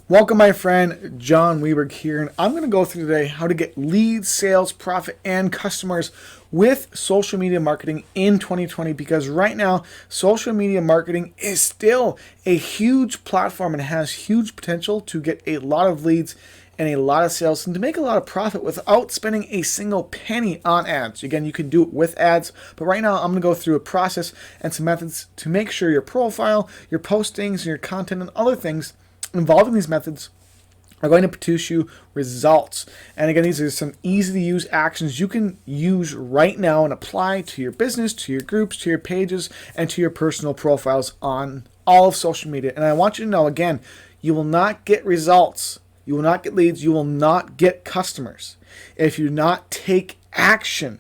Welcome, my friend John Weberg here, and I'm going to go through today how to get leads, sales, profit, and customers with social media marketing in 2020, because right now social media marketing is still a huge platform and has huge potential to get a lot of leads and a lot of sales and to make a lot of profit without spending a single penny on ads. Again, you can do it with ads, but right now I'm going to go through a process and some methods to make sure your profile, your postings, and your content and other things involving these methods are going to produce you results. And again, these are some easy to use actions you can use right now and apply to your business, to your groups, to your pages, and to your personal profiles on all of social media. And I want you to know, again, you will not get results, you will not get leads, you will not get customers if you do not take action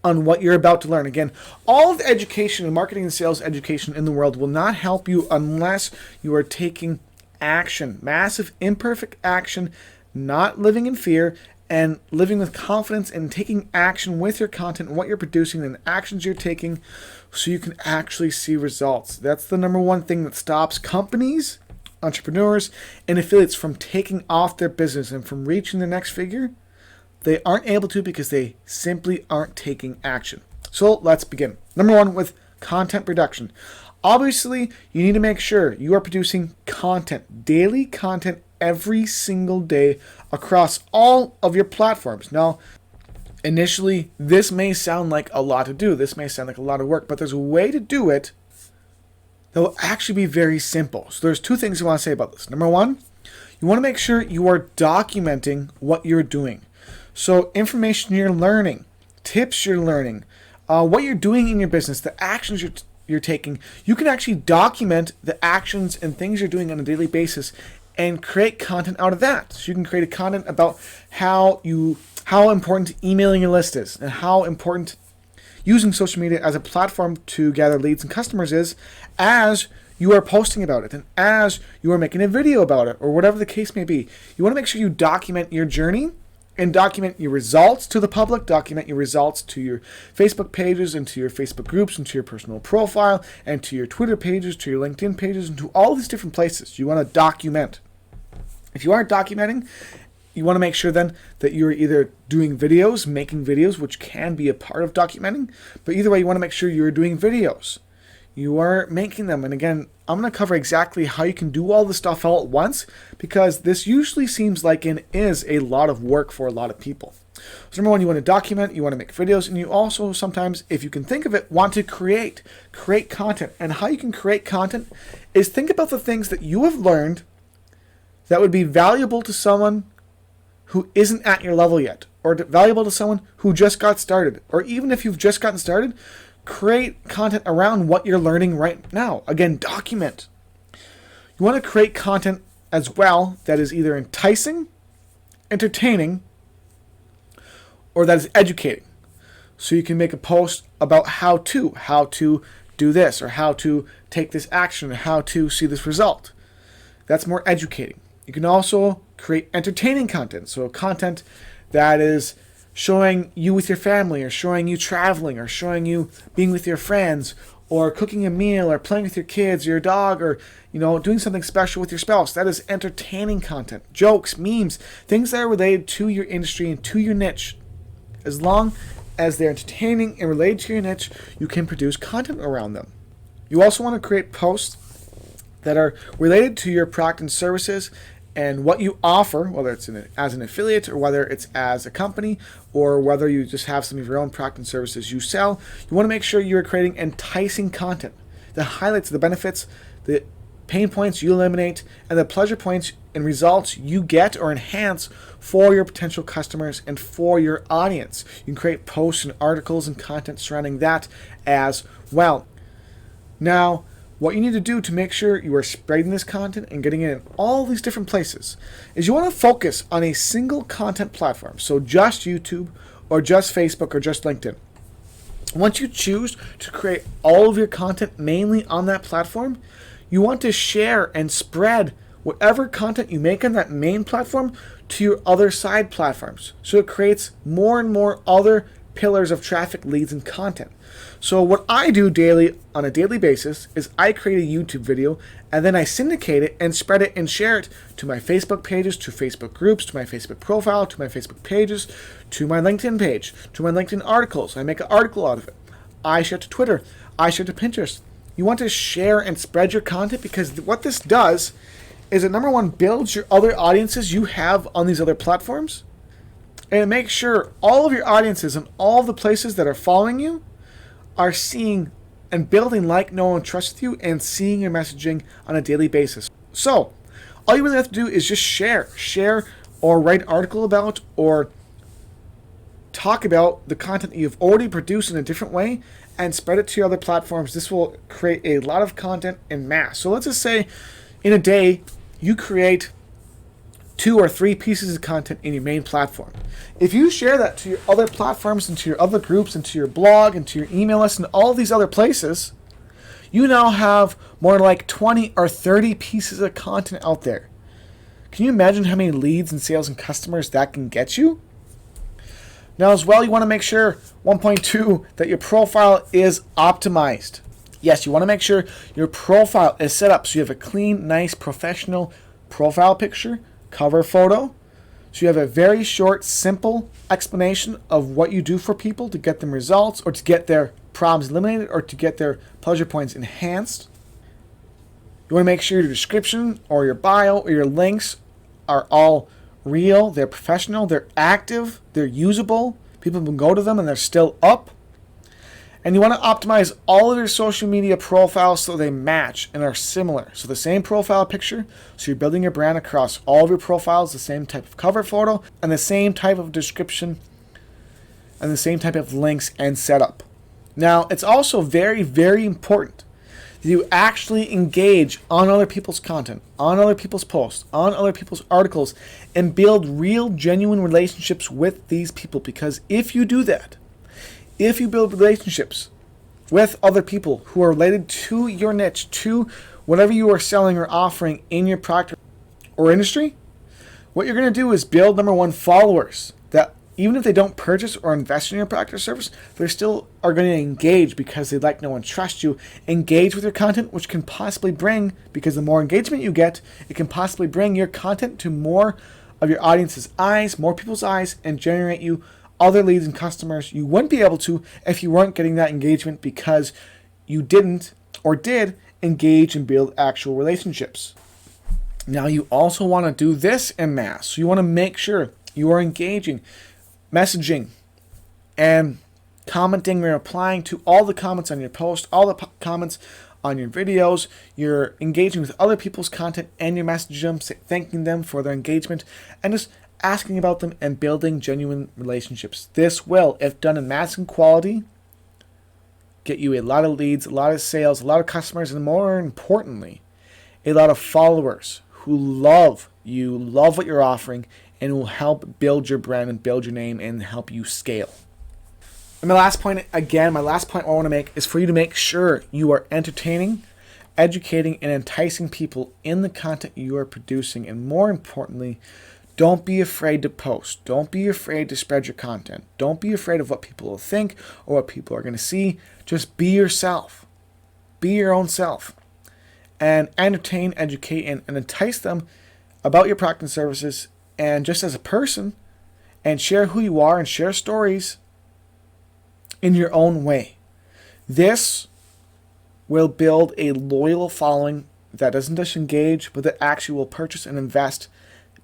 on what you're about to learn. Again, all of the education and marketing and sales education in the world will not help you unless you are taking action, massive imperfect action, not living in fear, and living with confidence and taking action with your content and what you're producing and the actions you're taking so you can actually see results. That's the number one thing that stops companies, entrepreneurs, and affiliates from taking off their business and from reaching the next figure. They aren't able to because they simply aren't taking action. So let's begin. Number one, with content production. Obviously, you need to make sure you are producing content, daily content every single day across all of your platforms. Now, initially, this may sound like a lot to do. This may sound like a lot of work, but there's a way to do it that will actually be very simple. So there's two things I want to say about this. Number one, you want to make sure you are documenting what you're doing. So information you're learning, tips you're learning, what you're doing in your business, the actions you're taking, you can actually document the actions and things you're doing on a daily basis and create content out of that. So you can create a content about how important emailing your list is and how important using social media as a platform to gather leads and customers is as you are posting about it and as you are making a video about it or whatever the case may be. You want to make sure you document your journey and document your results to the public, document your results to your Facebook pages and to your Facebook groups and to your personal profile and to your Twitter pages, to your LinkedIn pages, and to all these different places. You want to document. If you aren't documenting, you want to make sure then that you're either doing videos, making videos, which can be a part of documenting, but either way, you want to make sure you're doing videos. You are making them. And again, I'm going to cover exactly how you can do all this stuff all at once, because this usually seems like it is a lot of work for a lot of people. So number one, you want to document, you want to make videos, and you also sometimes, if you can think of it, want to create content. And how you can create content is think about the things that you have learned that would be valuable to someone who isn't at your level yet, or valuable to someone who just got started, or even if you've just gotten started, create content around what you're learning right now. Again, document. You want to create content as well that is either enticing, entertaining, or that is educating. So you can make a post about how to do this, or how to take this action, or how to see this result. That's more educating. You can also create entertaining content. So content that is showing you with your family, or showing you traveling, or showing you being with your friends, or cooking a meal, or playing with your kids, or your dog, or doing something special with your spouse. That is entertaining content. Jokes, memes, things that are related to your industry and to your niche. As long as they're entertaining and related to your niche, you can produce content around them. You also want to create posts that are related to your product and services and what you offer, whether it's as an affiliate, or whether it's as a company, or whether you just have some of your own product and services you sell. You want to make sure you're creating enticing content that highlights the benefits, the pain points you eliminate, and the pleasure points and results you get or enhance for your potential customers and for your audience. You can create posts and articles and content surrounding that as well. Now, what you need to do to make sure you are spreading this content and getting it in all these different places is you want to focus on a single content platform. So just YouTube, or just Facebook, or just LinkedIn. Once you choose to create all of your content mainly on that platform, you want to share and spread whatever content you make on that main platform to your other side platforms. So it creates more and more other pillars of traffic, leads, and content. So what I do daily on a daily basis is I create a YouTube video and then I syndicate it and spread it and share it to my Facebook pages, to Facebook groups, to my Facebook profile, to my Facebook pages, to my LinkedIn page, to my LinkedIn articles. I make an article out of it. I share it to Twitter. I share it to Pinterest. You want to share and spread your content because what this does is it, number one, builds your other audiences you have on these other platforms. And it makes sure all of your audiences and all the places that are following you are seeing and building like, know, and trust with you and seeing your messaging on a daily basis. So all you really have to do is just share or write an article about or talk about the content that you've already produced in a different way and spread it to your other platforms. This will create a lot of content en masse. So let's just say in a day you create 2 or 3 pieces of content in your main platform. If you share that to your other platforms and to your other groups and to your blog and to your email list and all these other places, you now have more like 20 or 30 pieces of content out there. Can you imagine how many leads and sales and customers that can get you? Now as well, you want to make sure, 1.2, that your profile is optimized. Yes, you want to make sure your profile is set up so you have a clean, nice, professional profile picture, cover photo. So you have a very short, simple explanation of what you do for people to get them results or to get their problems eliminated or to get their pleasure points enhanced. You want to make sure your description or your bio or your links are all real, they're professional, they're active, they're usable. People can go to them and they're still up. And you want to optimize all of your social media profiles so they match and are similar. So the same profile picture, so you're building your brand across all of your profiles, the same type of cover photo, and the same type of description, and the same type of links and setup. Now, it's also very, very important that you actually engage on other people's content, on other people's posts, on other people's articles, and build real, genuine relationships with these people. Because if you do that, if you build relationships with other people who are related to your niche, to whatever you are selling or offering in your product or industry, what you're going to do is build, number one, followers that even if they don't purchase or invest in your product or service, they still are going to engage because they like, know, and trust you. Engage with your content, which can possibly bring, because the more engagement you get, it can possibly bring your content to more of your audience's eyes, more people's eyes, and generate you other leads and customers you wouldn't be able to if you weren't getting that engagement because you didn't or did engage and build actual relationships. Now you also want to do this en masse. So you want to make sure you are engaging, messaging, and commenting or replying to all the comments on your post, all the comments on your videos. You're engaging with other people's content and you're messaging them, thanking them for their engagement, and just asking about them and building genuine relationships. This will, if done in mass and quality, get you a lot of leads, a lot of sales, a lot of customers, and more importantly, a lot of followers who love you, love what you're offering, and will help build your brand and build your name and help you scale. And my last point I want to make is for you to make sure you are entertaining, educating, and enticing people in the content you are producing. And more importantly, don't be afraid to post. Don't be afraid to spread your content. Don't be afraid of what people will think or what people are going to see. Just be yourself. Be your own self. And entertain, educate, and entice them about your product and services and just as a person, and share who you are and share stories in your own way. This will build a loyal following that doesn't just engage, but that actually will purchase and invest,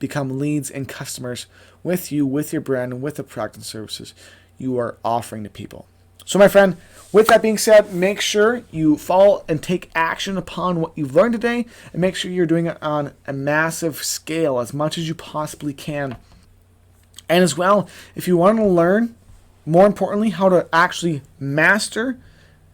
become leads and customers with you, with your brand, and with the product and services you are offering to people. So my friend, with that being said, make sure you follow and take action upon what you've learned today, and make sure you're doing it on a massive scale, as much as you possibly can. And as well, if you want to learn, more importantly, how to actually master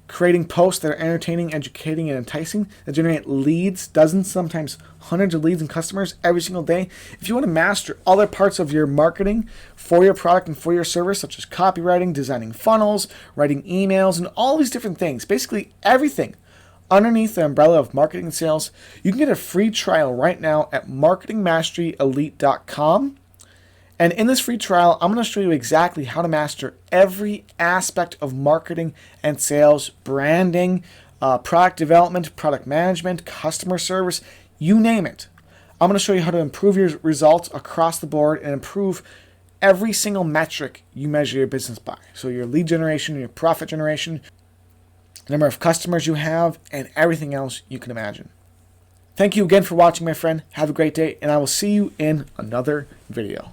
creating posts that are entertaining, educating, and enticing, that generate leads, dozens, sometimes hundreds of leads and customers every single day. If you want to master other parts of your marketing for your product and for your service, such as copywriting, designing funnels, writing emails, and all these different things, basically everything underneath the umbrella of marketing and sales, you can get a free trial right now at marketingmasteryelite.com. And in this free trial, I'm going to show you exactly how to master every aspect of marketing and sales, branding, product development, product management, customer service, you name it. I'm going to show you how to improve your results across the board and improve every single metric you measure your business by. So your lead generation, your profit generation, the number of customers you have, and everything else you can imagine. Thank you again for watching, my friend. Have a great day, and I will see you in another video.